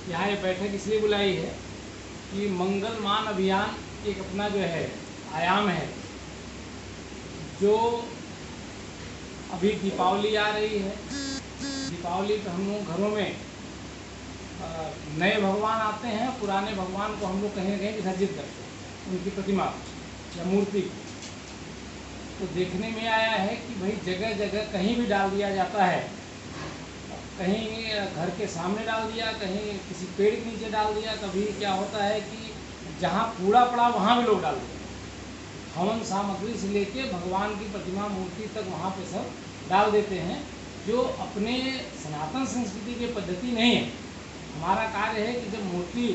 यहाँ ये बैठक इसलिए बुलाई है कि मंगलमान अभियान एक अपना जो है आयाम है। जो अभी दीपावली आ रही है, दीपावली पे हम लोग घरों में नए भगवान आते हैं, पुराने भगवान को हम लोग कहीं ना कहीं विसर्जित करते हैं, उनकी प्रतिमा या मूर्ति को। तो देखने में आया है कि भाई जगह जगह कहीं भी डाल दिया जाता है, कहीं घर के सामने डाल दिया, कहीं किसी पेड़ के नीचे डाल दिया। कभी क्या होता है कि जहाँ कूड़ा पड़ा वहाँ भी लोग डाल देते हैं। हवन सामग्री से लेके भगवान की प्रतिमा मूर्ति तक वहाँ पे सब डाल देते हैं, जो अपने सनातन संस्कृति की पद्धति नहीं है। हमारा कार्य है कि जब मूर्ति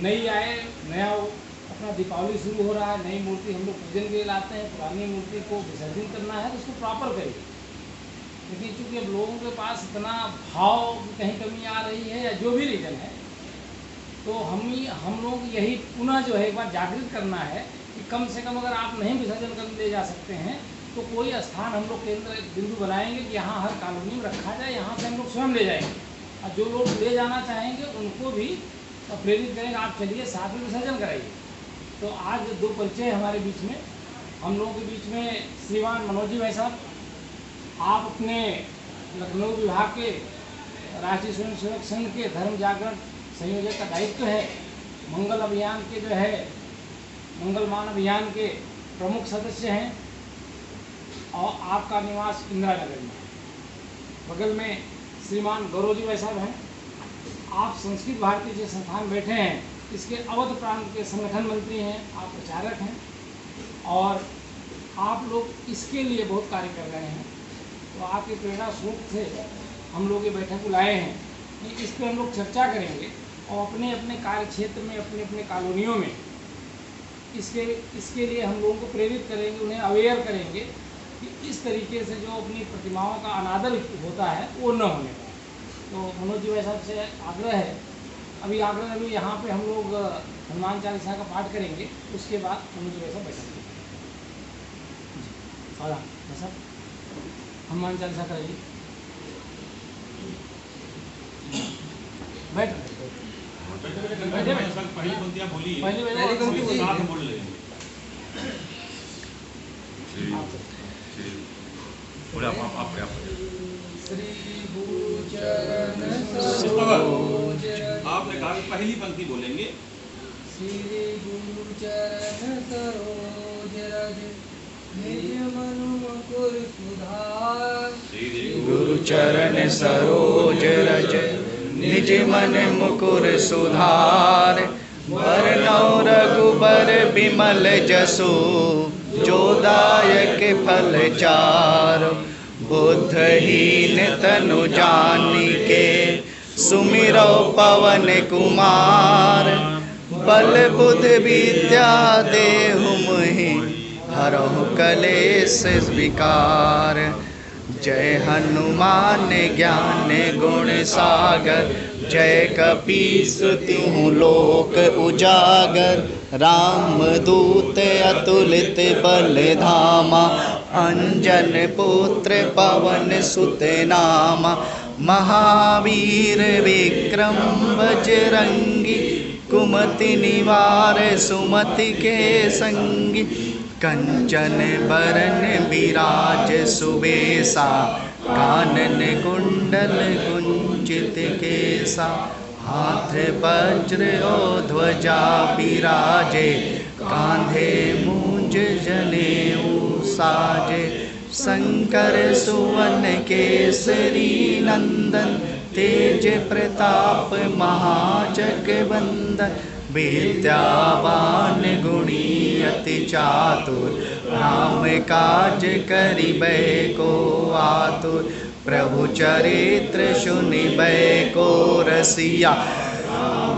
नई आए, नया अपना दीपावली शुरू हो रहा है, नई मूर्ति हम लोग पूजन के लिए लाते हैं, पुरानी मूर्ति को विसर्जन करना है तो उसको प्रॉपर करिए। लेकिन चूँकि अब लोगों के पास इतना भाव की कहीं कमी आ रही है या जो भी रीज़न है, तो हम लोग यही पुनः जो है एक बार जागृत करना है कि कम से कम अगर आप नहीं विसर्जन करने ले जा सकते हैं तो कोई स्थान हम लोग केंद्र बिंदु बनाएंगे कि यहाँ हर कॉलोनी में रखा जाए, यहाँ से हम लोग स्वयं ले जाएंगे। और जो लोग ले जाना चाहेंगे उनको भी प्रेरित करेंगे, आप चलिए साथ में विसर्जन कराइए। तो आज दो परिचय हमारे बीच में, हम लोगों के बीच में श्रीमान मनोज जी भाई साहब, आप अपने लखनऊ विभाग के राष्ट्रीय स्वयंसेवक संघ के धर्म जागरण संयोजक का दायित्व है, मंगल अभियान के जो है मंगलमान अभियान के प्रमुख सदस्य हैं, और आपका निवास इंदिरा नगर में। बगल में श्रीमान गौरव जी भाई साहब हैं, आप संस्कृत भारती जो संस्थान बैठे हैं इसके अवध प्रांत के संगठन मंत्री हैं, आप प्रचारक हैं, और आप लोग इसके लिए बहुत कार्य कर रहे हैं। तो आपके प्रेरणा स्रोत से हम लोग ये बैठक बुलाए हैं कि इस पर हम लोग चर्चा करेंगे और अपने अपने कार्य क्षेत्र में, अपने अपने कॉलोनियों में इसके लिए हम लोगों को प्रेरित करेंगे, उन्हें अवेयर करेंगे कि इस तरीके से जो अपनी प्रतिमाओं का अनादर होता है वो न होने पाए। तो मनोज जी भाई साहब से आग्रह है, अभी यहाँ पे हम लोग हनुमान चालीसा का पाठ करेंगे, उसके बाद मनोज जी भाई साहब बैठेंगे। और भाई साहब हनुमान चालीसा कराइए, बैठ पहली पंक्तियां बोली, पहली पंक्ति साथ बोल लेंगे। आपने कहा पहली पंक्ति बोलेंगे। श्री गुरु चरण सरोज रज निज मनु मुकुर सुधार। गुरु चरण सरोज रज निज मन मुकुर सुधार। वरनौ रघुबर बिमल जसु जो दायक फल चार। बुद्धहीन तनु जानिके सुमिरौ पवन कुमार। बल बुद्ध विद्या देहु मोहि हरहु कलेश विकार। जय हनुमान ज्ञान गुण सागर। जय कपीस तिहु लोक उजागर। राम दूत अतुलित बल धामा। अंजन पुत्र पवन सुत नामा। महावीर विक्रम बजरंगी। कुमति निवार सुमति के संगी। कंचन बरन विराज सुबेसा। कानन कुंडल कुंचित केसा। हाथ वज्र और ध्वजा विराजे। कांधे मूंज जनेऊ साजे। शंकर सुवन केसरी नंदन। तेज प्रताप महाजगवंदन। विद्यावान गुणी अति चातुर। राम काज करिबै को आतुर। प्रभु चरित्र सुनिबै को रसिया।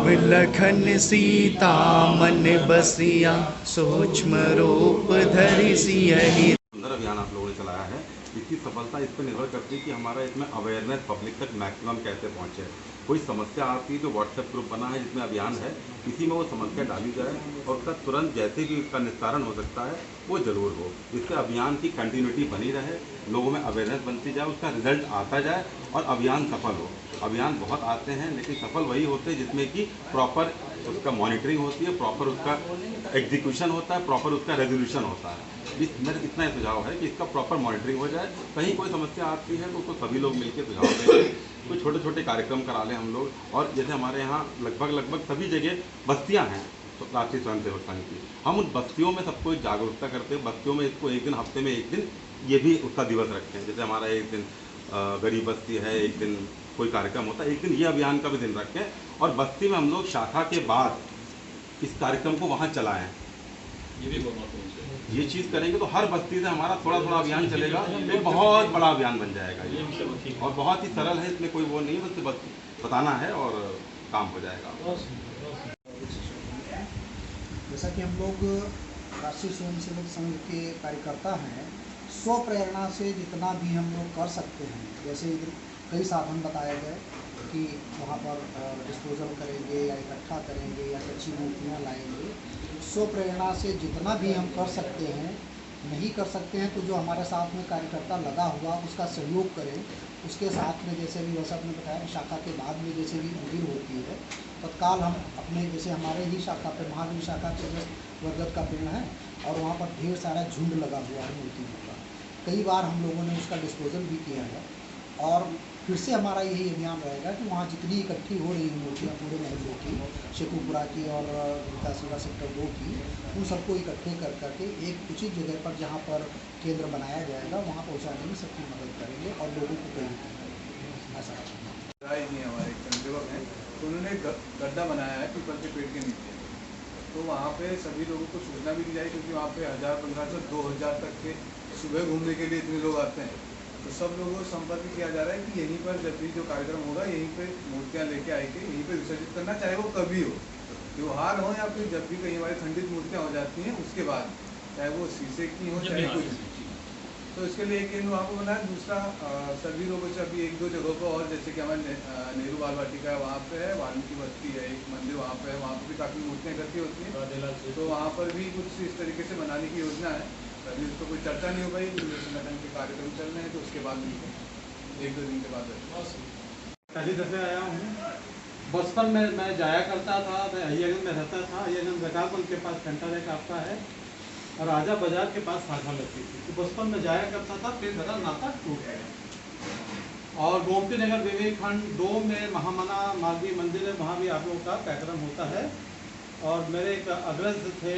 विलखन सीता मन बसिया। सूक्ष्म रूप धरि सियहि। सुंदर अभियान आप लोगों ने चलाया है। इसकी सफलता इस पर निर्भर करती है कि हमारा इसमें अवेयरनेस पब्लिक तक मैक्सिमम कैसे पहुंचे। कोई समस्या आती है, जो व्हाट्सएप ग्रुप बना है जिसमें अभियान है, इसी में वो समस्या डाली जाए और उसका तुरंत जैसे भी उसका निस्तारण हो सकता है वो ज़रूर हो। इससे अभियान की कंटिन्यूटी बनी रहे, लोगों में अवेयरनेस बनती जाए, उसका रिजल्ट आता जाए और अभियान सफल हो। अभियान बहुत आते हैं, लेकिन सफल वही होते हैं जिसमें कि प्रॉपर उसका मॉनिटरिंग होती है, प्रॉपर उसका एग्जीक्यूशन होता है, प्रॉपर उसका रेजोल्यूशन होता है। मेरा इतना ही सुझाव है कि इसका प्रॉपर मॉनिटरिंग हो जाए। कहीं कोई समस्या आती है तो उसको सभी लोग मिलकर सुझाव देंगे, कोई छोटे छोटे कार्यक्रम करा लें हम लोग। और जैसे हमारे यहाँ लगभग सभी जगह बस्तियाँ हैं तो राष्ट्रीय स्वयंसेवक संघ की, हम उन बस्तियों में सबको जागरूकता करते हैं। बस्तियों में इसको एक दिन, हफ्ते में एक दिन ये भी उसका दिवस रखते हैं। जैसे हमारा एक दिन गरीब बस्ती है, एक दिन कोई कार्यक्रम होता है, एक दिन ये अभियान का भी दिन रखें और बस्ती में हम लोग शाखा के बाद इस कार्यक्रम को वहाँ चलाएं। ये भी बहुत महत्वपूर्ण है। ये चीज़ करेंगे तो हर बस्ती से हमारा थोड़ा थोड़ा अभियान चलेगा, एक बहुत बड़ा अभियान बन जाएगा ये। और बहुत ही सरल है, इसमें कोई वो नहीं है, बस बताना है और काम हो जाएगा। जैसा कि हम लोग राष्ट्रीय स्वयंसेवक संघ के कार्यकर्ता हैं, स्व प्रेरणा से जितना भी हम लोग कर सकते हैं, जैसे कई साधन बताए गए कि वहाँ पर डिस्पोजल करेंगे या इकट्ठा करेंगे या कच्ची मूर्तियाँ लाएंगे। स्व प्रेरणा से जितना भी हम कर सकते हैं, नहीं कर सकते हैं तो जो हमारे साथ में कार्यकर्ता लगा हुआ उसका सहयोग करें। उसके साथ में जैसे भी वैसा आपने बताया, शाखा के बाद में जैसे भी मंदिर होती है तत्काल हम अपने, जैसे हमारे ही शाखा पे महावीर शाखा के बरगद का पेड़ है और वहाँ पर ढेर सारा झुंड लगा हुआ है मूर्तियों का। कई बार हम लोगों ने उसका डिस्पोजल भी किया है और फिर से हमारा यही अभियान रहेगा कि वहाँ जितनी इकट्ठी हो रही हैं मूर्तियाँ पूरे मोहल्ले की, शेखुपुरा की और विकासनगर सेक्टर 2 की, उन सबको इकट्ठे कर करके एक उचित जगह पर जहाँ पर केंद्र बनाया जाएगा वहाँ पहुँचाने में सबकी मदद करेंगे और लोगों को प्रेरित करेंगे। ऐसा नहीं, हमारे एक संयोजक हैं तो उन्होंने गड्ढा बनाया है पीपल के पेड़ के नीचे, तो वहाँ पे सभी लोगों को सूचना भी दी जाए, क्योंकि वहाँ पे 1500 से 2000 तक के सुबह घूमने के लिए इतने लोग आते हैं। तो सब लोगों को संपर्क किया जा रहा है कि यहीं पर जब भी जो कार्यक्रम होगा यहीं पे मूर्तियाँ लेके आएंगे, यहीं पे विसर्जित करना, चाहे वो कभी हो, त्योहार हो या फिर जब भी कई हमारी खंडित मूर्तियाँ हो जाती हैं उसके बाद, चाहे वो शीशे की हो चाहे कुछ। तो इसके लिए एक केंद्र वहाँ पर बनाया। दूसरा सभी लोगों से अभी 1-2 जगहों पर और, जैसे कि हमारे नेहरू बाल वाटिका है वहाँ पे है, वाल्मीकि बस्ती है, एक मंदिर वहाँ पे है, वहाँ पर भी काफ़ी मूर्तियाँ इकट्ठी होती हैं, तो वहाँ पर भी कुछ इस तरीके से बनाने की योजना है। अभी उस पर कोई चर्चा नहीं हो पाई, संगठन के कार्यक्रम चल रहे हैं, तो उसके बाद 1-2 दिन के बाद पहली दफ़े आया हूँ। बचपन में मैं जाया करता था, मैं अहियागंज में रहता था। अहियागंज जगापुर के पास सेंटर एक आपका है और राजा बाजार के पास शाखा लगती थी, तो बचपन में जाया करता था। फिर मेरा नाता टूट गया और गोमती नगर विवेकखंड 2 में महामना मालवीय मंदिर है, वहाँ भी आप लोगों का कार्यक्रम होता है। और मेरे एक अग्रज थे,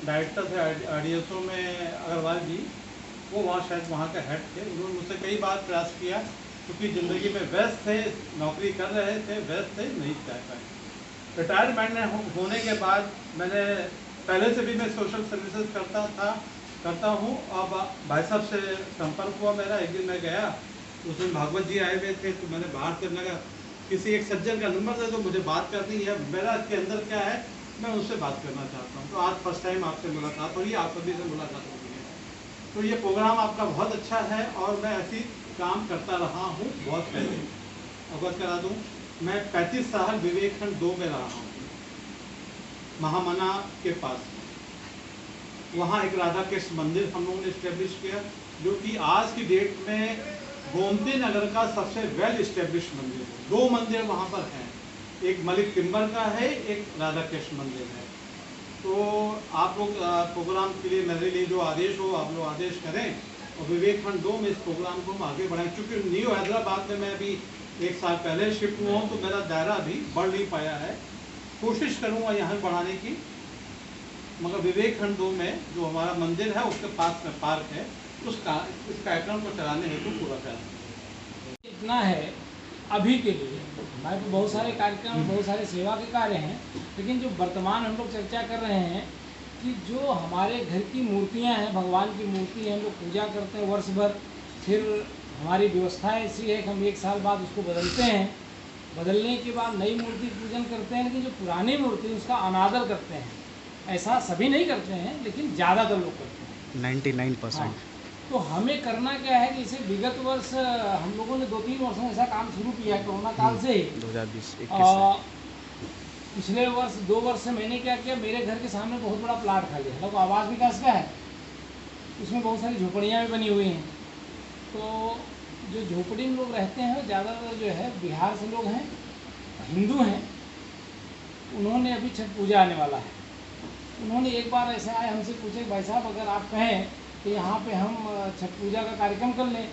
डायरेक्टर थे RDSO में अग्रवाल जी, वो वहाँ शायद वहाँ के हेड थे। उन्होंने मुझसे कई बार प्रयास किया, क्योंकि ज़िंदगी में व्यस्त थे, नौकरी कर रहे थे, व्यस्त थे, नहीं चाह पाए। रिटायरमेंट होने के बाद मैंने, पहले से भी मैं सोशल सर्विसेज करता हूँ। अब भाई साहब से संपर्क हुआ मेरा, एक दिन मैं गया, उस दिन भागवत जी आए हुए थे, तो मैंने बात करने लगा, किसी एक सज्जन का नंबर दे दो, मुझे बात करनी है, मेरा इसके अंदर क्या है, मैं उनसे बात करना चाहता हूँ। तो आज फर्स्ट टाइम आपसे मुलाकात हो रही है, आप सभी से मुलाकात हो रही है। तो ये प्रोग्राम आपका बहुत अच्छा है और मैं ऐसी काम करता रहा हूँ बहुत पहले। अवगत करा दूँ, मैं 35 साल विवेकखंड 2 में रहा हूँ, महामना के पास। वहाँ एक राधा कृष्ण मंदिर हम लोगों ने इस्टेब्लिश किया, जो कि आज की डेट में गोमती नगर का सबसे वेल इस्टेब्लिश मंदिर है। 2 मंदिर वहाँ पर हैं, एक मलिक टिम्बर का है, एक राधा कृष्ण मंदिर है। तो आप लोग प्रोग्राम के लिए, मेरे लिए जो आदेश हो आप लोग आदेश करें और विवेकखंड 2 में इस प्रोग्राम को हम आगे बढ़ाएं। चूँकि न्यू हैदराबाद में मैं अभी 1 साल पहले शिफ्ट हुआ हूँ, तो मेरा दायरा अभी बढ़ नहीं पाया है। कोशिश करूँगा यहाँ बढ़ाने की, मगर विवेकखंड 2 में जो हमारा मंदिर है उसके पास में पार्क है, इस कार्यक्रम को चलाने हेतु पूरा प्रयास इतना है अभी के लिए। हमारे तो बहुत सारे कार्यक्रम, बहुत सारे सेवा के कार्य हैं, लेकिन जो वर्तमान हम लोग चर्चा कर रहे हैं कि जो हमारे घर की मूर्तियां हैं, भगवान की मूर्ति है, हम लोग पूजा करते हैं वर्ष भर, फिर हमारी व्यवस्था ऐसी है कि हम 1 साल बाद उसको बदलते हैं। बदलने के बाद नई मूर्ति पूजन करते हैं, लेकिन जो पुरानी मूर्ति उसका अनादर करते हैं। ऐसा सभी नहीं करते हैं, लेकिन ज़्यादातर लोग करते हैं, 99%। हाँ। तो हमें करना क्या है कि इसे विगत वर्ष हम लोगों ने 2-3 वर्षों में ऐसा काम शुरू किया कोरोना काल से ही। 2020-21 पिछले वर्ष 2 वर्ष से मैंने क्या किया, मेरे घर के सामने बहुत बड़ा प्लाट खाली है, लोग आवास विकास का है, उसमें बहुत सारी झोपड़ियाँ भी बनी हुई हैं। तो जो झोपड़ी में लोग रहते हैं ज़्यादातर जो है बिहार से लोग हैं, हिंदू हैं। उन्होंने अभी छठ पूजा आने वाला है, उन्होंने एक बार ऐसा आए हमसे पूछे भाई साहब अगर आप कहें कि यहाँ पे हम छठ पूजा का कार्यक्रम कर लें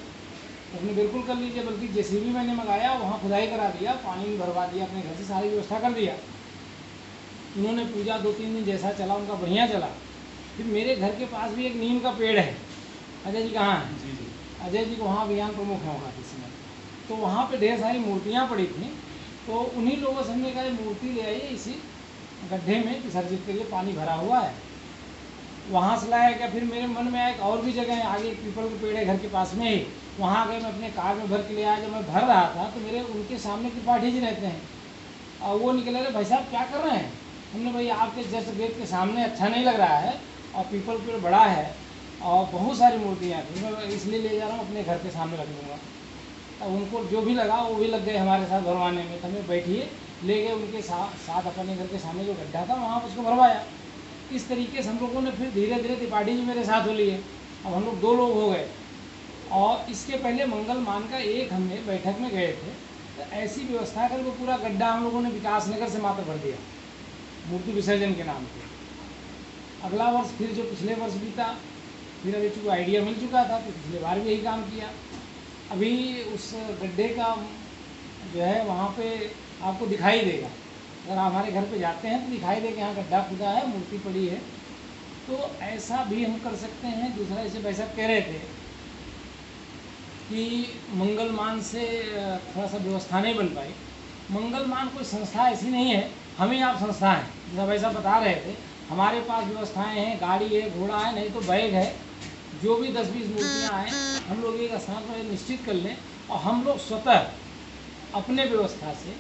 तो हमने बिल्कुल कर लीजिए, बल्कि जेसीबी मैंने मंगाया, वहाँ खुदाई करा दिया, पानी में भरवा दिया, अपने घर से सारी व्यवस्था कर दिया। उन्होंने पूजा 2-3 दिन जैसा चला उनका बढ़िया चला। फिर मेरे घर के पास भी एक नीम का पेड़ है। अजय जी कहाँ हैं? जी जी। अजय जी को वहाँ अभियान प्रमुख हैं वहाँ किसी में, तो वहाँ पे ढेर सारी मूर्तियाँ पड़ी थी। तो उन्हीं लोगों से हमने कहा मूर्ति ले आइए, इसी गड्ढे में विसर्जित करिए, पानी भरा हुआ है। वहाँ से लाया क्या, फिर मेरे मन में आया एक और भी जगह है, आगे एक पीपल के पेड़ है घर के पास में ही, वहाँ गए, मैं अपने कार में भर के ले आया। जब मैं भर रहा था तो मेरे उनके सामने त्रिपाठी जी रहते हैं और वो निकले, अरे भाई साहब क्या कर रहे हैं? हमने भाई आपके जस्ट गेट के सामने अच्छा नहीं लग रहा है और पीपल पेड़ बड़ा है और बहुत सारी मूर्तियाँ थी, मैं इसलिए ले जा रहा हूँ, अपने घर के सामने रख दूँगा। अब उनको जो भी लगा वो भी लग गए हमारे साथ भरवाने में। तो हमें बैठिए, ले गए उनके साथ अपने घर के सामने जो गड्ढा था वहाँ उसको भरवाया। इस तरीके से हम लोगों ने फिर धीरे धीरे त्रिपाठी जी मेरे साथ हो लिए, अब हम लोग 2 लोग हो गए। और इसके पहले मंगल मान का एक हमने बैठक में गए थे, तो ऐसी व्यवस्था कर वो पूरा गड्ढा हम लोगों ने विकास नगर से मात्र भर दिया मूर्ति विसर्जन के नाम पे। अगला वर्ष फिर जो पिछले वर्ष बीता, फिर अभी चूँकि आइडिया मिल चुका था तो पिछले बार भी यही काम किया। अभी उस गड्ढे का जो है वहाँ पे आपको दिखाई देगा, अगर आप हमारे घर पे जाते हैं तो दिखाई देगा यहाँ गड्ढा खुदा है, मूर्ति पड़ी है। तो ऐसा भी हम कर सकते हैं। दूसरा जैसे भाई साहब कह रहे थे कि मंगलमान से थोड़ा सा व्यवस्था नहीं बन पाई। मंगलमान कोई संस्था ऐसी नहीं है, हम ही आप संस्था हैं। जैसा भाई साहब बता रहे थे, हमारे पास व्यवस्थाएं हैं, गाड़ी है, घोड़ा है, नहीं तो बैग है, जो भी 10-20 मूर्तियाँ आएँ हम लोग एक स्थान पर निश्चित कर लें और हम लोग स्वतः अपने व्यवस्था से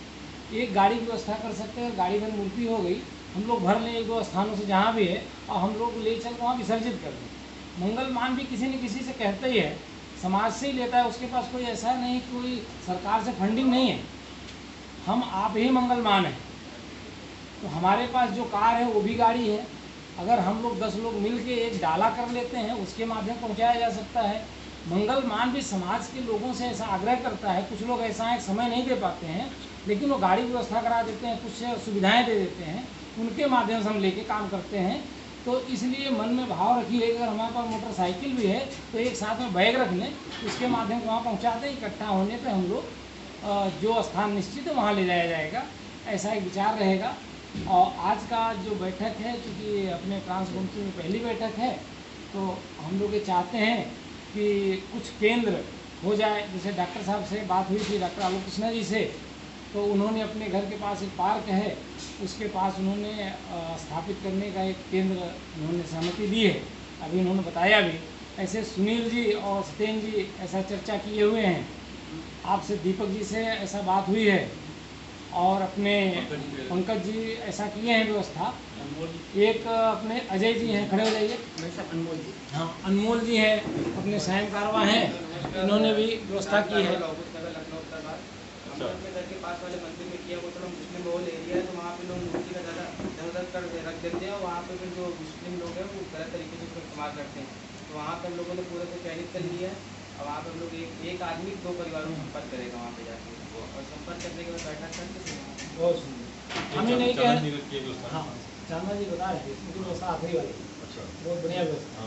एक गाड़ी की व्यवस्था कर सकते हैं। गाड़ी भर मूर्ति हो गई, हम लोग भर लें 1-2 स्थानों से जहाँ भी है और हम लोग ले चल वहाँ विसर्जित कर दें। मंगलमान भी किसी न किसी से कहते ही है, समाज से ही लेता है, उसके पास कोई ऐसा नहीं, कोई सरकार से फंडिंग नहीं है। हम आप ही मंगलमान हैं, तो हमारे पास जो कार है वो भी गाड़ी है। अगर हम लोग 10 लोग मिल के एक डाला कर लेते हैं, उसके माध्यम पहुँचाया जा सकता है। मंगलमान भी समाज के लोगों से ऐसा आग्रह करता है, कुछ लोग ऐसा है समय नहीं दे पाते हैं, लेकिन वो गाड़ी व्यवस्था करा देते हैं, कुछ सुविधाएं दे देते हैं, उनके माध्यम से हम लेके काम करते हैं। तो इसलिए मन में भाव रखिए, अगर हमारे पास मोटरसाइकिल भी है तो एक साथ में बैग रख लें, उसके माध्यम से वहाँ पहुँचाते हैं। इकट्ठा होने पर हम लोग जो स्थान निश्चित है वहाँ ले जाया जाएगा, ऐसा एक विचार रहेगा। और आज का जो बैठक है, चूँकि अपने ट्रांसगोमती में पहली बैठक है, तो हम लोग ये चाहते हैं कि कुछ केंद्र हो जाए। जैसे डॉक्टर साहब से बात हुई थी, डॉक्टर आलोक कृष्णा जी से, तो उन्होंने अपने घर के पास एक पार्क है, उसके पास उन्होंने स्थापित करने का एक केंद्र उन्होंने सहमति दी है, अभी उन्होंने बताया भी। ऐसे सुनील जी और सत्येंद्र जी ऐसा चर्चा किए हुए हैं, आपसे दीपक जी से ऐसा बात हुई है, और अपने पंकज जी ऐसा किए हैं व्यवस्था। एक अपने अजय जी हैं, खड़े हो जाइए, अनमोल जी, हाँ अनमोल जी हैं, अपने स्वयं कारवा हैं, इन्होंने भी व्यवस्था की है। अपने घर के पास वाले मंदिर में किया, वो थोड़ा मुस्लिम बहुल एरिया है, तो वहाँ पे लोग मूर्ति का ज़्यादा इधर कर रख देते हैं और वहाँ पे फिर जो मुस्लिम लोग हैं वो गलत तरीके से उसको इस्तेमाल करते हैं। तो वहाँ पर हम लोगों ने पूरे से चयनित कर लिया है और वहाँ पर हम लोग एक आदमी 2 परिवारों में संपर्क करेगा वहाँ पे जाके, और संपर्क करने के बाद बैठक करके बहुत सुंदर। हमें नहीं कह, हाँ चांदा जी बता रहे थे, इसकी व्यवस्था आखिरी वाली, बहुत बढ़िया व्यवस्था।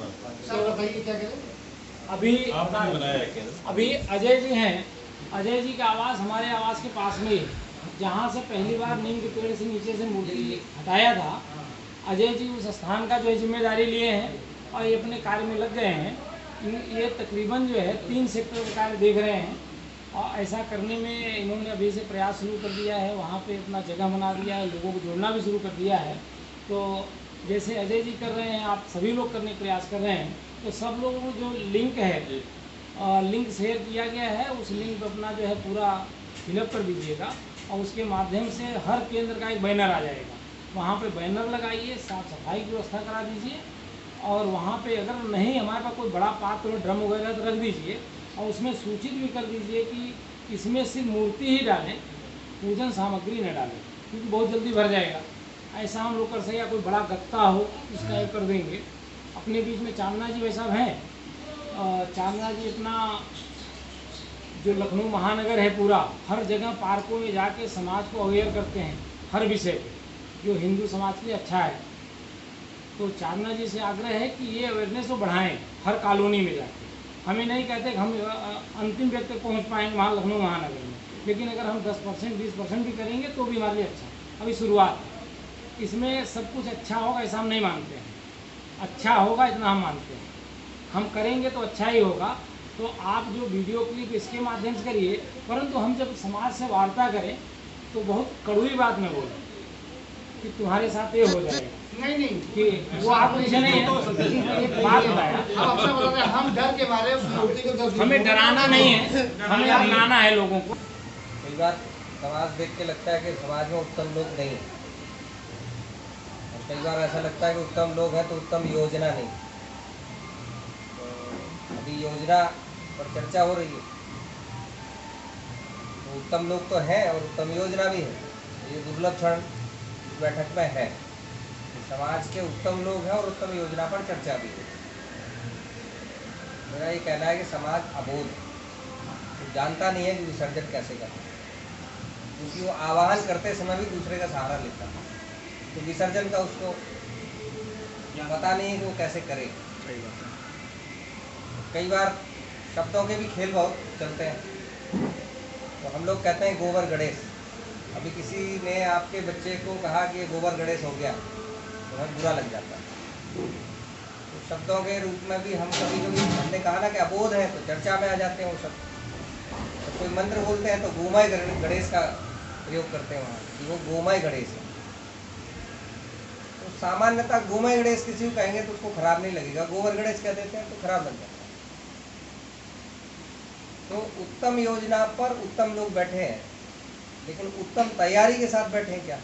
अभी अजय जी हैं, अजय जी का आवास हमारे आवास के पास में ही, जहाँ से पहली बार नीम के पेड़ से नीचे से मूर्ति हटाया था, अजय जी उस स्थान का जो जिम्मेदारी लिए हैं और ये अपने कार्य में लग गए हैं। ये तकरीबन जो है 3 सेक्टर का कार्य देख रहे हैं और ऐसा करने में इन्होंने अभी से प्रयास शुरू कर दिया है। वहाँ पे अपना जगह बना दिया है, लोगों को जोड़ना भी शुरू कर दिया है। तो जैसे अजय जी कर रहे हैं, आप सभी लोग करने का प्रयास कर रहे हैं, तो सब लोगों को जो लिंक है, लिंक शेयर किया गया है, उस लिंक पर अपना जो है पूरा फिलअप कर दीजिएगा और उसके माध्यम से हर केंद्र का एक बैनर आ जाएगा। वहाँ पे बैनर लगाइए, साफ सफाई की व्यवस्था करा दीजिए और वहाँ पे अगर नहीं हमारे पास कोई बड़ा पात्र ड्रम वगैरह तो रख दीजिए और उसमें सूचित भी कर दीजिए कि इसमें सिर्फ मूर्ति ही डालें, पूजन सामग्री न डालें, क्योंकि बहुत जल्दी भर जाएगा। ऐसा हम लोग कर सके, या कोई बड़ा गत्ता हो उस टाइप कर देंगे। अपने बीच में चांदना जी भाई साहब हैं, चांदना जी अपना जो लखनऊ महानगर है पूरा, हर जगह पार्कों में जाके समाज को अवेयर करते हैं हर विषय पे, जो हिंदू समाज के लिए अच्छा है। तो चांदना जी से आग्रह है कि ये अवेयरनेस को बढ़ाएं हर कॉलोनी में जाके। हमें नहीं कहते कि हम अंतिम व्यक्ति तक पहुँच पाएंगे वहाँ लखनऊ महानगर में, लेकिन अगर हम 10% 20% भी करेंगे तो भी हमारे लिए अच्छा है। अभी शुरुआत है, इसमें सब कुछ अच्छा होगा ऐसा हम नहीं मानते हैं, अच्छा होगा इतना हम मानते हैं। हम करेंगे तो अच्छा ही होगा। तो आप जो वीडियो क्लिप इसके माध्यम से करिए, परंतु हम जब समाज से वार्ता करें तो बहुत कड़वी बात में बोलें कि तुम्हारे साथ ये हो जाएगा, नहीं कि वो आप मुझे नहीं है, एक बात बताया, हम अक्सर बोलते हैं हम डर के मारे उस मूर्ति को हमें डराना नहीं है, हमें अपनाना है लोगों को। कई बार समाज देख के लगता है कि समाज में उत्तम लोग नहीं हैं, और कई बार ऐसा लगता है कि उत्तम लोग हैं तो उत्तम योजना नहीं। तो अभी योजना पर चर्चा हो रही है, तो उत्तम लोग तो हैं और उत्तम योजना भी है। ये दुर्लभ क्षण इस बैठक में है, समाज के उत्तम लोग हैं और उत्तम योजना पर चर्चा भी है। मेरा ये कहना है कि समाज अबोध है, जानता नहीं है कि विसर्जन कैसे करना, क्योंकि वो आवाहन करते समय भी दूसरे का सहारा लेता है, तो विसर्जन का उसको पता नहीं है कि वो कैसे करे। कई बार शब्दों के भी खेल बहुत चलते हैं। तो हम लोग कहते हैं गोबर गणेश। अभी किसी ने आपके बच्चे को कहा कि ये गोबर गणेश हो गया तो हमें बुरा लग जाता है। तो शब्दों के रूप में भी हम कभी कभी, हमने कहा ना कि अबोध है तो चर्चा में आ जाते हैं वो शब्द। तो कोई मंत्र बोलते हैं तो गोमय गणेश का प्रयोग करते हैं वहाँ कि वो गोमय गणेश है। तो सामान्यतः गोमय गणेश किसी को कहेंगे तो उसको खराब नहीं लगेगा, गोबर गणेश कह देते हैं तो खराब लग जाता है। तो उत्तम योजना पर उत्तम लोग बैठे हैं, लेकिन उत्तम तैयारी के साथ बैठे हैं क्या?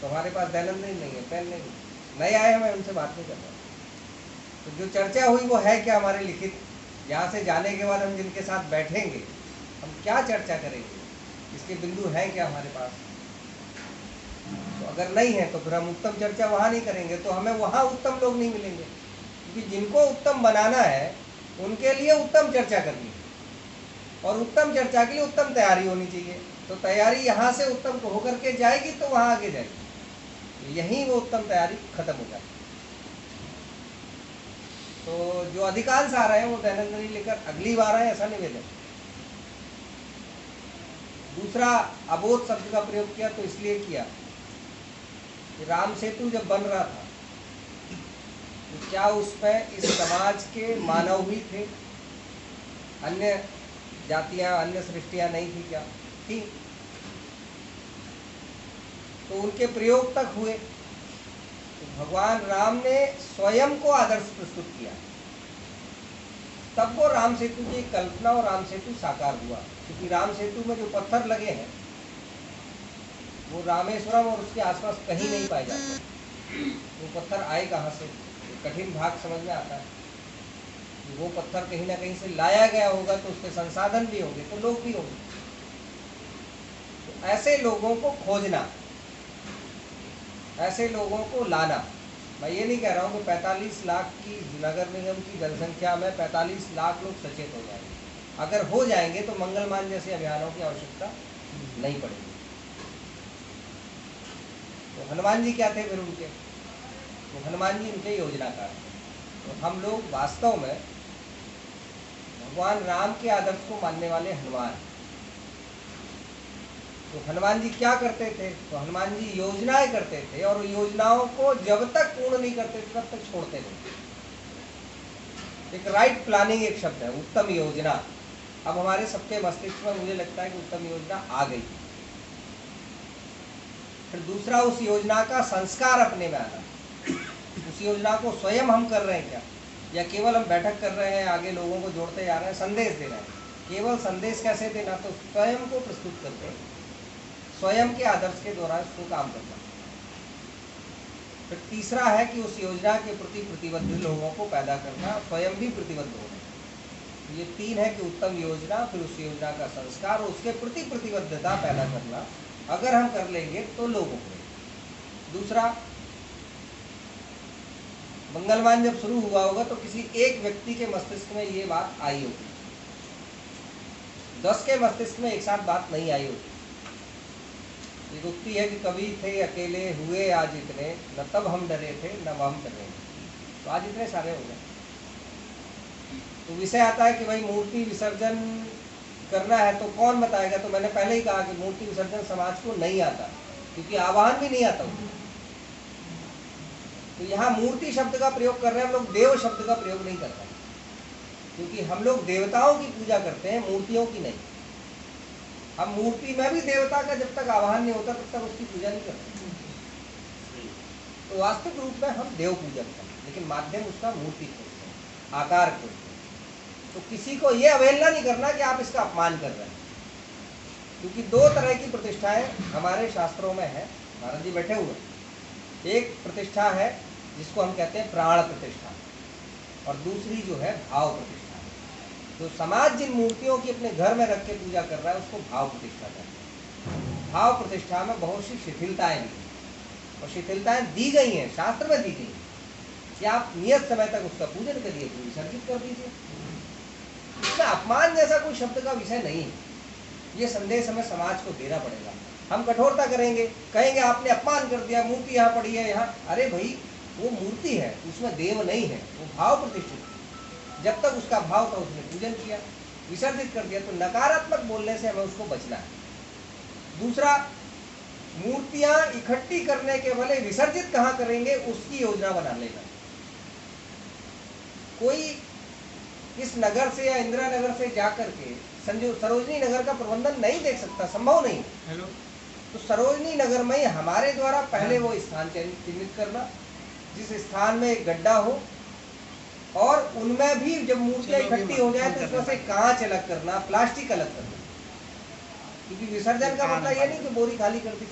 तो हमारे पास दैनंदिन नहीं है, पेन नहीं, नए आए हमें उनसे बात नहीं करना। तो जो चर्चा हुई वो है क्या हमारे लिखित? यहाँ से जाने के बाद हम जिनके साथ बैठेंगे हम क्या चर्चा करेंगे, इसके बिंदु हैं क्या हमारे पास? तो अगर नहीं है तो फिर हम उत्तम चर्चा वहाँ नहीं करेंगे, तो हमें वहाँ उत्तम लोग नहीं मिलेंगे। क्योंकि जिनको उत्तम बनाना है उनके लिए उत्तम चर्चा करनी है, और उत्तम चर्चा के लिए उत्तम तैयारी होनी चाहिए। तो तैयारी यहाँ से उत्तम को होकर के जाएगी तो वहाँ आगे जाएगी, यहीं वो उत्तम तैयारी खत्म हो जाएगी। तो जो अधिकांश आ रहे हैं वो दैनंदिनी लेकर अगली बार आए, ऐसा निवेदन। दूसरा, अबोध शब्द का प्रयोग किया तो इसलिए किया कि राम सेतु जब बन रहा था तो क्या उसमें इस समाज के मानव भी थे, अन्य जातियां अन्य सृष्टियां नहीं थी क्या? थी। तो उनके प्रयोग तक हुए। तो भगवान राम ने स्वयं को आदर्श प्रस्तुत किया, तब वो राम सेतु की कल्पना और राम सेतु साकार हुआ। क्योंकि राम सेतु में जो पत्थर लगे हैं वो रामेश्वरम और उसके आसपास कहीं नहीं पाए जाते। वो पत्थर आए कहाँ से? कठिन भाग समझ में आता है। वो पत्थर कहीं ना कहीं से लाया गया होगा, तो उसके संसाधन भी होंगे, तो लोग भी होंगे। तो ऐसे लोगों को खोजना, ऐसे लोगों को लाना। मैं ये नहीं कह रहा हूँ कि 45 लाख की नगर निगम की जनसंख्या में 45 लाख लोग सचेत हो जाएंगे। अगर हो जाएंगे तो मंगलमान जैसे अभियानों की आवश्यकता नहीं पड़ेगी। तो हनुमान जी क्या थे फिर उनके? तो हनुमान जी उनके योजनाकार थे। तो हम लोग वास्तव में भगवान राम के आदर्श को मानने वाले हनुमान। तो हनुमान जी क्या करते थे? तो हनुमान जी योजनाएं करते थे, और योजनाओं को जब तक पूर्ण नहीं करते थे तब तक छोड़ते नहीं। एक राइट प्लानिंग एक शब्द है, उत्तम योजना। अब हमारे सबके मस्तिष्क में मुझे लगता है कि उत्तम योजना आ गई। फिर दूसरा, उस योजना का संस्कार अपने में आना। उस योजना को स्वयं हम कर रहे हैं क्या, या केवल हम बैठक कर रहे हैं, आगे लोगों को जोड़ते जा रहे हैं, संदेश दे रहे हैं? केवल संदेश कैसे देना? तो स्वयं को प्रस्तुत करते, स्वयं के आदर्श के द्वारा उसको काम करना। फिर तीसरा है कि उस योजना के प्रति प्रतिबद्ध लोगों को पैदा करना, स्वयं भी प्रतिबद्ध होना। ये तीन है कि उत्तम योजना, फिर उस योजना का संस्कार, उसके प्रति प्रतिबद्धता पैदा करना। अगर हम कर लेंगे तो लोगों को। दूसरा, मंगलमान जब शुरू हुआ होगा तो किसी एक व्यक्ति के मस्तिष्क में ये बात आई होगी 10 के मस्तिष्क में एक साथ बात नहीं आई होती। एक उक्ति है कि कभी थे अकेले हुए आज इतने, न तब हम डरे थे न हम डरे, तो आज इतने सारे हो गए। तो विषय आता है कि भाई मूर्ति विसर्जन करना है तो कौन बताएगा। तो मैंने पहले ही कहा कि मूर्ति विसर्जन समाज को नहीं आता, क्योंकि आवाहन भी नहीं आता। तो यहाँ मूर्ति शब्द का प्रयोग कर रहे हैं हम लोग, देव शब्द का प्रयोग नहीं कर रहे हैं, क्योंकि हम लोग देवताओं की पूजा करते हैं, मूर्तियों की नहीं। हम मूर्ति में भी देवता का जब तक आवाहन नहीं होता तब तक उसकी पूजा नहीं करते। तो वास्तविक रूप में हम देव पूजन करते हैं, लेकिन माध्यम उसका मूर्ति खोजते हैं, आकार खोजते हैं। तो किसी को ये अवहेलना नहीं करना कि आप इसका अपमान कर रहे हैं, क्योंकि 2 तरह की प्रतिष्ठाएं हमारे शास्त्रों में है। महाराज जी बैठे हुए। एक प्रतिष्ठा है जिसको हम कहते हैं प्राण प्रतिष्ठा, और दूसरी जो है भाव प्रतिष्ठा। तो समाज जिन मूर्तियों की अपने घर में रख के पूजा कर रहा है उसको भाव प्रतिष्ठा कहते हैं। भाव प्रतिष्ठा में बहुत सी शिथिलताएं भी, और शिथिलताएं दी गई हैं, शास्त्र में दी गई कि आप नियत समय तक उसका पूजन करिए, तो विसर्जित कर दीजिए। इसमें अपमान जैसा कोई शब्द का विषय नहीं है। ये संदेश हमें समाज को देना पड़ेगा। हम कठोरता करेंगे, कहेंगे आपने अपमान कर दिया, मूर्ति यहाँ पड़ी है यहाँ। अरे भाई, वो मूर्ति है, उसमें देव नहीं है, वो भाव प्रतिष्ठित। जब तक उसका भाव था उसने पूजन किया, विसर्जित कर दिया। तो नकारात्मक बोलने से हमें उसको बचना है। दूसरा, मूर्तियां इकट्ठी करने के बदले विसर्जित कहाँ करेंगे उसकी योजना बना लेना। कोई इस नगर से या इंदिरा नगर से जाकर के सरोजनी नगर का प्रबंधन नहीं देख सकता, संभव नहीं। हेलो, तो सरोजनी नगर में हमारे द्वारा पहले वो स्थान चिन्हित करना जिस स्थान में एक गड्ढा हो, और उनमें भी जब मूर्तियां इकट्ठी हो जाए तो उसमें से कांच अलग करना, प्लास्टिक अलग करना। क्योंकि विसर्जन का मतलब ये नहीं कि बोरी खाली कर दी,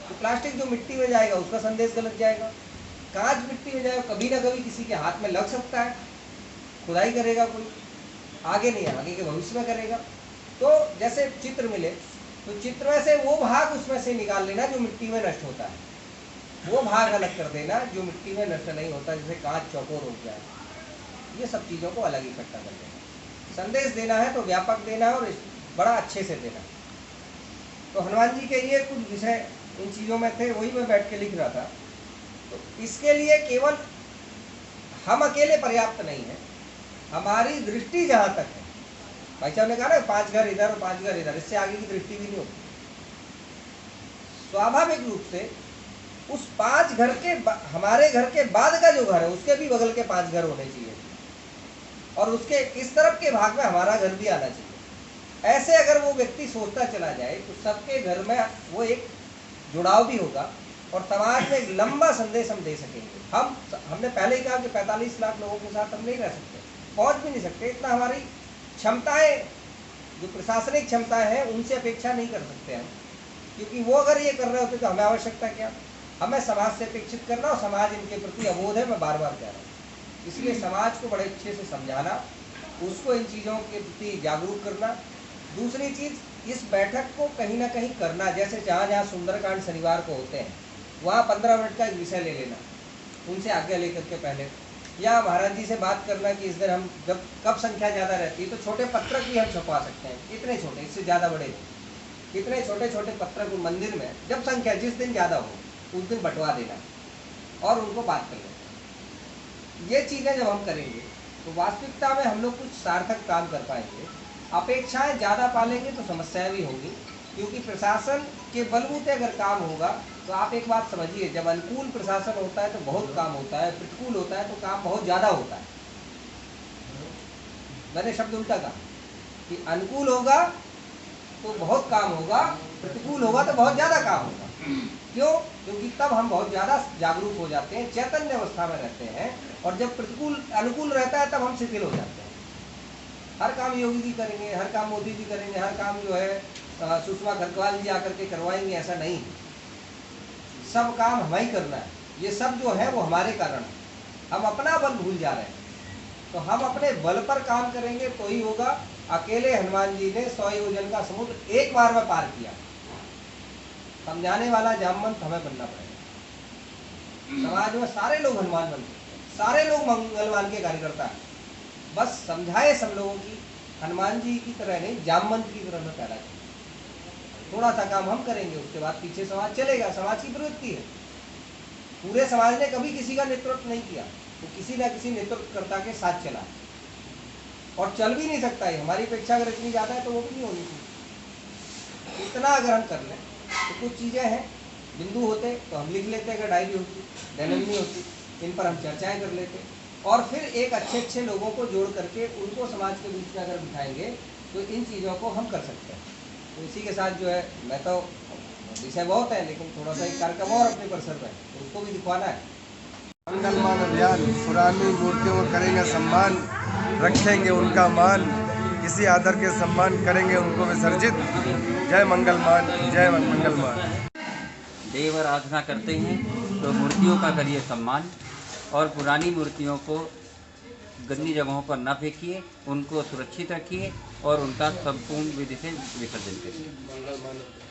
तो प्लास्टिक जो मिट्टी में जाएगा उसका संदेश गलत जाएगा, कांच मिट्टी में जाएगा, कभी ना कभी किसी के हाथ में लग सकता है, खुदाई करेगा कोई, आगे नहीं आगे के भविष्य में करेगा। तो जैसे चित्र मिले तो चित्र में से वो भाग उसमें से निकाल लेना जो मिट्टी में नष्ट होता है, वो भाग अलग कर देना जो मिट्टी में नष्ट नहीं होता, जैसे कांच चौकोर हो जाए। ये सब चीज़ों को अलग इकट्ठा कर देना। संदेश देना है तो व्यापक देना है और बड़ा अच्छे से देना। तो हनुमान जी के ये कुछ विषय इन चीज़ों में थे, वही मैं बैठ के लिख रहा था। तो इसके लिए केवल हम अकेले पर्याप्त नहीं है, हमारी दृष्टि जहाँ तक है। भाई साहब ने कहा ना 5 घर इधर और 5 घर इधर, इससे आगे की दृष्टि भी नहीं होती। स्वाभाविक रूप से उस 5 घर के हमारे घर के बाद का जो घर है उसके भी बगल के 5 घर होने चाहिए, और उसके इस तरफ के भाग में हमारा घर भी आना चाहिए। ऐसे अगर वो व्यक्ति सोचता चला जाए तो सबके घर में वो एक जुड़ाव भी होगा, और समाज में एक लंबा संदेश हम दे सकेंगे। हमने पहले ही कहा कि 45 लाख लोगों के साथ हम नहीं रह सकते, पहुंच भी नहीं सकते। इतना हमारी क्षमताएं, जो प्रशासनिक क्षमताएं हैं, उनसे अपेक्षा नहीं कर सकते हम, क्योंकि वो अगर ये कर रहे होते तो हमें आवश्यकता क्या। हमें समाज से अपेक्षित करना, और समाज इनके प्रति अबोध है, मैं बार बार कह रहा हूँ। इसलिए समाज को बड़े अच्छे से समझाना, उसको इन चीज़ों के प्रति जागरूक करना। दूसरी चीज़, इस बैठक को कहीं ना कहीं करना, जैसे जहाँ जहाँ सुंदरकांड शनिवार को होते हैं वहाँ 15 मिनट का एक विषय ले लेना, उनसे आज्ञा लेकर के पहले, या महाराज जी से बात करना कि इस दिन हम जब कब संख्या ज़्यादा रहती है तो छोटे पत्रक भी हम छपवा सकते हैं, इतने छोटे, इससे ज़्यादा बड़े, इतने छोटे छोटे पत्रक मंदिर में जब संख्या जिस दिन ज़्यादा हो उस दिन बंटवा देना और उनको बात कर लेना। ये चीज़ें जब हम करेंगे तो वास्तविकता में हम लोग कुछ सार्थक काम कर पाएंगे। अपेक्षाएं ज़्यादा पालेंगे तो समस्याएं भी होंगी, क्योंकि प्रशासन के बलबूते अगर काम होगा तो आप एक बात समझिए, जब अनुकूल प्रशासन होता है तो बहुत काम होता है, प्रतिकूल होता है तो काम बहुत ज़्यादा होता है। मैंने शब्द उल्टा कहा कि अनुकूल होगा तो बहुत काम होगा, प्रतिकूल होगा तो बहुत ज़्यादा काम होगा। क्यों? क्योंकि तब हम बहुत ज़्यादा जागरूक हो जाते हैं, चैतन्य अवस्था में रहते हैं, और जब प्रतिकूल अनुकूल रहता है तब हम शिथिल हो जाते हैं। हर काम योगी जी करेंगे, हर काम मोदी जी करेंगे, हर काम जो है सुषमा खरगवाल जी आकर के करवाएंगे, ऐसा नहीं। सब काम हमें ही करना है। ये सब जो है वो हमारे कारण है, हम अपना बल भूल जा रहे हैं। तो हम अपने बल पर काम करेंगे तो ही होगा। अकेले हनुमान जी ने 100 योजन का समुद्र एक बार में पार किया। समझाने वाला जामवंत हमें बनना पड़ेगा। समाज में सारे लोग हनुमान बन सकते हैं, सारे लोग मंगलवान के कार्यकर्ता हैं। बस समझाए सब लोगों की हनुमान जी की तरह नहीं, जामवंत की तरह मैं पैदा किया। थोड़ा सा काम हम करेंगे, उसके बाद पीछे समाज चलेगा। समाज की प्रवृत्ति है। पूरे समाज ने कभी किसी का नेतृत्व नहीं किया, वो किसी न किसी नेतृत्वकर्ता के साथ चला और चल भी नहीं सकता है। हमारी अपेक्षा अगर इतनी ज़्यादा है तो वो भी नहीं होनी चाहिए। इतना अगर हम कर लें तो कुछ चीज़ें हैं, बिंदु होते तो हम लिख लेते, अगर डायरी होती, दैनिक होती, इन पर हम चर्चाएं कर लेते और फिर एक अच्छे लोगों को जोड़ करके उनको समाज के बीच में अगर बिठाएंगे तो इन चीज़ों को हम कर सकते हैं। तो इसी के साथ जो है, मैं तो विषय बहुत है लेकिन थोड़ा सा एक कार्यक्रम और अपने परिसर में तो उसको भी दिखवाना है। मंगलमान अभियान, पुरानी मूर्तियों को करेंगे सम्मान, रखेंगे उनका मान, किसी आदर के सम्मान करेंगे उनको विसर्जित। जय मंगलमान, जय मंगलमान। देव आराधना करते हैं तो मूर्तियों का करिए सम्मान और पुरानी मूर्तियों को गंदी जगहों पर न फेंकिए, उनको सुरक्षित रखिए और उनका संपूर्ण विधि से विसर्जन करिए।